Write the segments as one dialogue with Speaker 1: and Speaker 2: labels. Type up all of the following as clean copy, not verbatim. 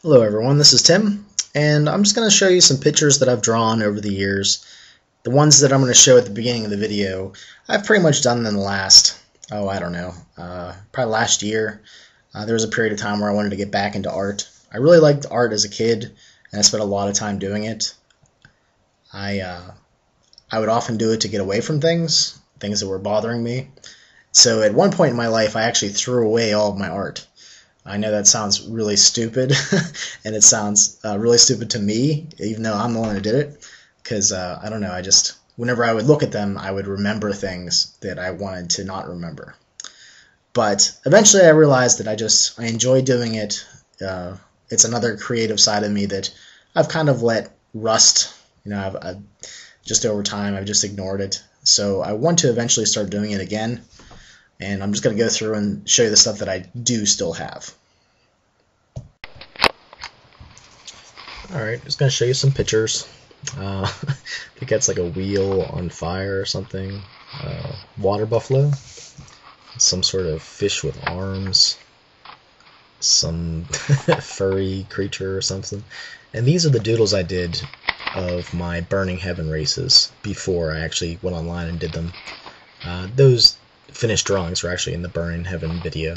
Speaker 1: Hello everyone, this is Tim, and I'm just going to show you some pictures that I've drawn over the years. The ones that I'm going to show at the beginning of the video, I've pretty much done in the last, I don't know, probably last year. There was a period of time where I wanted to get back into art. I really liked art as a kid, and I spent a lot of time doing it. I would often do it to get away from things that were bothering me. So at one point in my life, I actually threw away all of my art. I know that sounds really stupid, and it sounds really stupid to me, even though I'm the one who did it, because I don't know, whenever I would look at them, I would remember things that I wanted to not remember. But eventually I realized that I enjoy doing it. It's another creative side of me that I've kind of let rust. I've just over time, I've just ignored it. So I want to eventually start doing it again. And I'm just going to go through and show you the stuff that I do still have. Alright, just going to show you some pictures. I think that's like a wheel on fire or something. Water buffalo. Some sort of fish with arms. Some furry creature or something. And these are the doodles I did of my Burning Heaven races before I actually went online and did them. Those finished drawings were actually in the Burning Heaven video.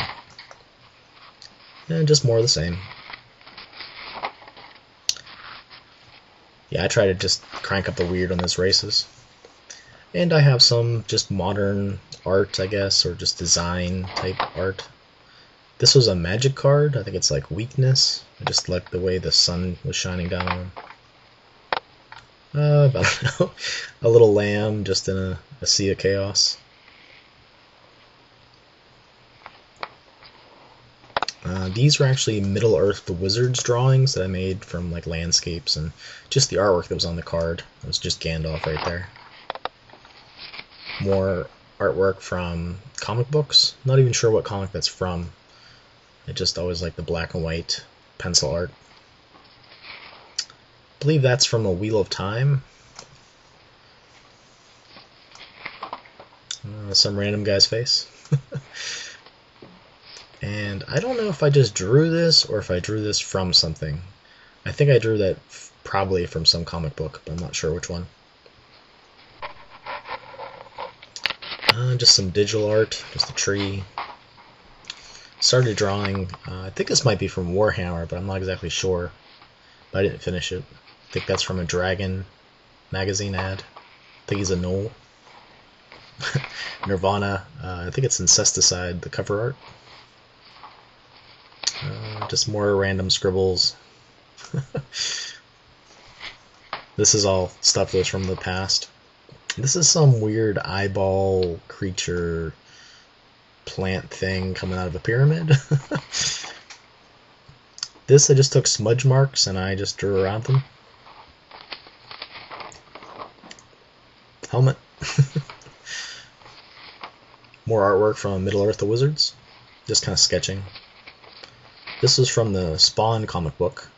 Speaker 1: And just more of the same. Yeah, I try to just crank up the weird on those races. And I have some just modern art, I guess, or just design type art. This was a magic card. I think it's like weakness. I just like the way the sun was shining down on him. I don't know. A little lamb just in a sea of chaos. These were actually Middle-earth the Wizards drawings that I made from like landscapes and just the artwork that was on the card. It was just Gandalf right there. More artwork from comic books. Not even sure what comic that's from. I just always like the black and white pencil art. I believe that's from A Wheel of Time. Some random guy's face. And I don't know if I just drew this or if I drew this from something. I think I drew that probably from some comic book, but I'm not sure which one. Just some digital art, just a tree. Started drawing, I think this might be from Warhammer, but I'm not exactly sure. But I didn't finish it. I think that's from a Dragon magazine ad. I think he's a gnoll. Nirvana, I think it's Incesticide, the cover art. Just more random scribbles. This is all stuff that was from the past. This is some weird eyeball creature plant thing coming out of a pyramid. This I just took smudge marks and I just drew around them. Helmet. More artwork from Middle-earth the Wizards. Just kind of sketching. This was from the Spawn comic book.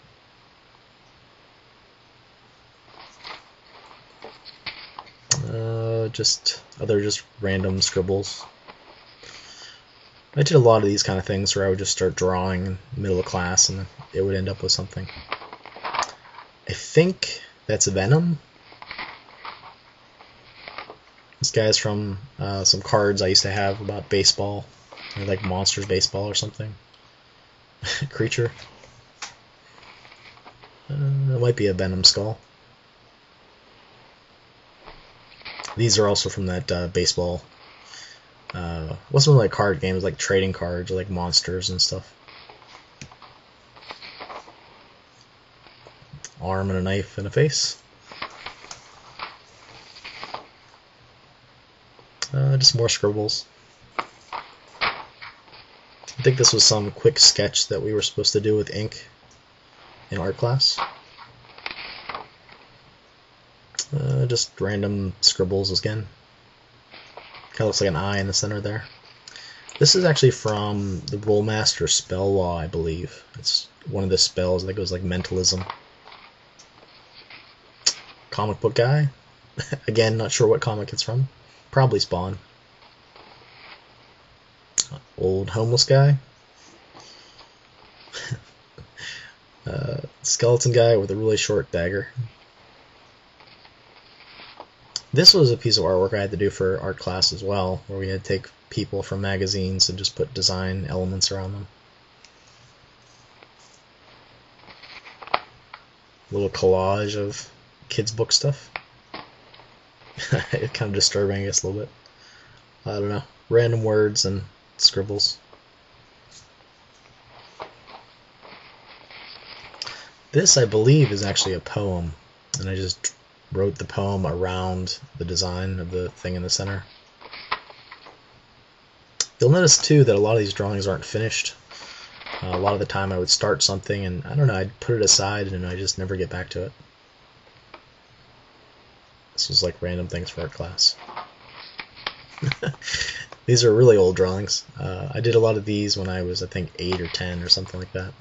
Speaker 1: Just random scribbles. I did a lot of these kind of things where I would just start drawing in the middle of class and it would end up with something. I think that's Venom. This guy's from some cards I used to have about baseball, like Monsters Baseball or something. Creature. That might be a Venom skull. These are also from that baseball. Wasn't really a card game, it was like trading cards, or like monsters and stuff. Arm and a knife and a face. Just more scribbles. I think this was some quick sketch that we were supposed to do with ink in art class. Just random scribbles again. Kind of looks like an eye in the center there. This is actually from the Rollmaster Spell Law, I believe. It's one of the spells that goes like mentalism. Comic book guy. Again, not sure what comic it's from. Probably Spawn. Old homeless guy. Skeleton guy with a really short dagger. This was a piece of artwork I had to do for art class as well, where we had to take people from magazines and just put design elements around them. A little collage of kids' book stuff. It's kind of disturbing, I guess, a little bit. I don't know. Random words and scribbles. This, I believe, is actually a poem, and I just wrote the poem around the design of the thing in the center. You'll notice, too, that a lot of these drawings aren't finished. A lot of the time I would start something, and I don't know, I'd put it aside, and I just never get back to it. This was like random things for art class. These are really old drawings. I did a lot of these when I was, I think, 8 or 10 or something like that.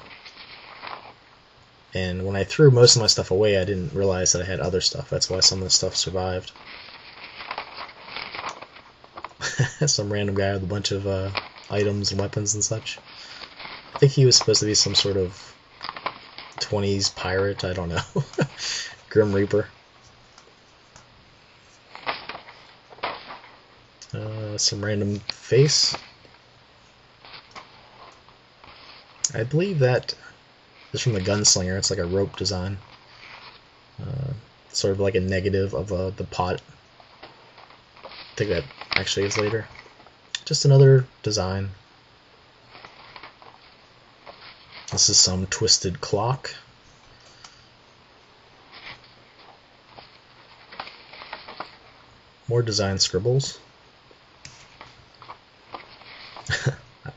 Speaker 1: And when I threw most of my stuff away, I didn't realize that I had other stuff. That's why some of the stuff survived. Some random guy with a bunch of items and weapons and such. I think he was supposed to be some sort of 20s pirate, I don't know. Grim Reaper. Some random face. I believe that is from the Gunslinger. It's like a rope design. Sort of like a negative of the pot. I think that actually is later. Just another design. This is some twisted clock. More design scribbles.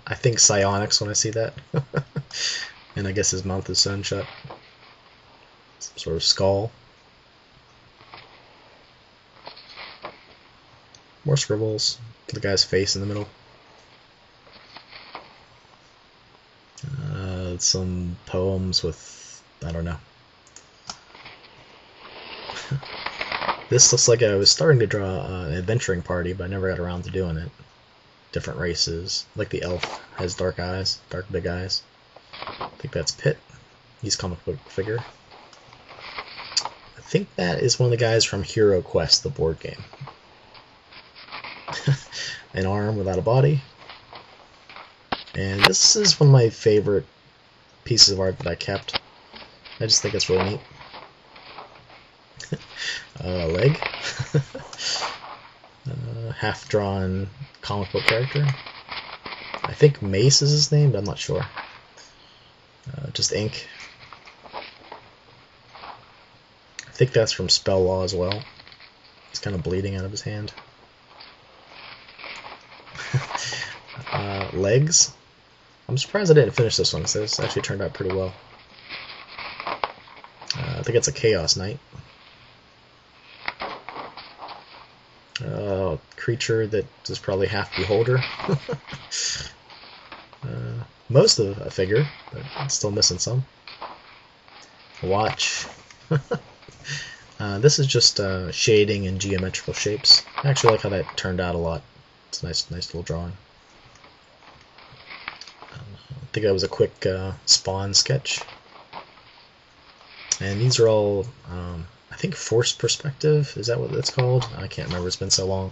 Speaker 1: I think psionics when I see that. And I guess his mouth is sewn shut. Some sort of skull. More scribbles. The guy's face in the middle. Some poems with, I don't know. This looks like I was starting to draw an adventuring party, but I never got around to doing it. Different races. Like the elf has dark eyes, dark big eyes. I think that's Pit. He's comic book figure. I think that is one of the guys from Hero Quest, the board game. An arm without a body. And this is one of my favorite pieces of art that I kept. I just think it's really neat. Leg. Half-drawn comic book character. I think Mace is his name, but I'm not sure. Just ink. I think that's from Spell Law as well. He's kind of bleeding out of his hand. Legs. I'm surprised I didn't finish this one, because this actually turned out pretty well. I think it's a Chaos Knight. Creature that is probably half Beholder. Most of a figure, but I'm still missing some. A watch. This is just shading and geometrical shapes. I actually like how that turned out a lot. It's a nice little drawing. I think that was a quick Spawn sketch. And these are all, I think, forced perspective. Is that what it's called? I can't remember. It's been so long.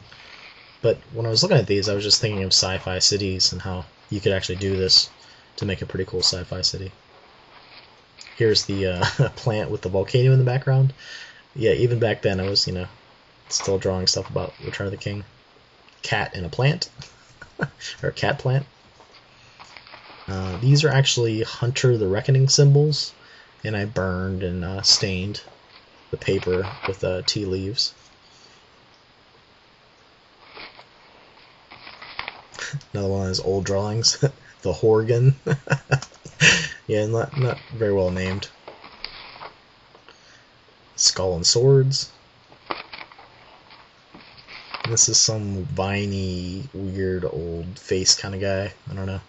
Speaker 1: But when I was looking at these, I was just thinking of sci-fi cities and how you could actually do this to make a pretty cool sci-fi city. Here's the plant with the volcano in the background. Yeah, even back then I was, still drawing stuff about Return of the King. Cat in a plant. Or a cat plant. These are actually Hunter the Reckoning symbols, and I burned and stained the paper with tea leaves. Another one of those old drawings. The Horgan. Yeah, not very well named. Skull and Swords. And this is some viney, weird old face kind of guy. I don't know.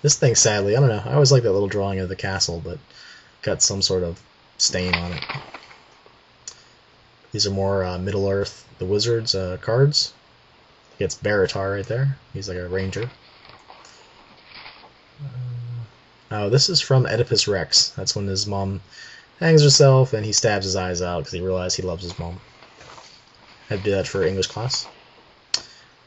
Speaker 1: This thing, sadly, I don't know. I always like that little drawing of the castle, but got some sort of stain on it. These are more Middle-earth, the Wizards cards. It's Baratar right there. He's like a ranger. Oh, this is from Oedipus Rex. That's when his mom hangs herself and he stabs his eyes out because he realized he loves his mom. I had to do that for English class.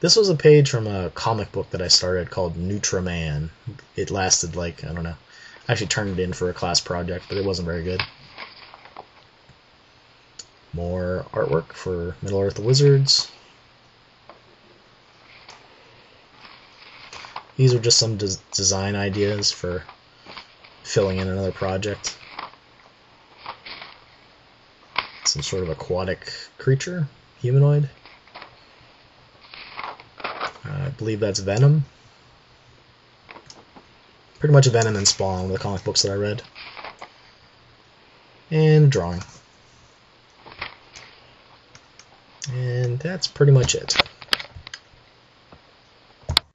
Speaker 1: This was a page from a comic book that I started called Nutraman. It lasted like, I don't know. I actually turned it in for a class project, but it wasn't very good. More artwork for Middle-earth the Wizards. These are just some design ideas for filling in another project. Some sort of aquatic creature, humanoid. I believe that's Venom. Pretty much Venom and Spawn, the comic books that I read. And drawing. And that's pretty much it.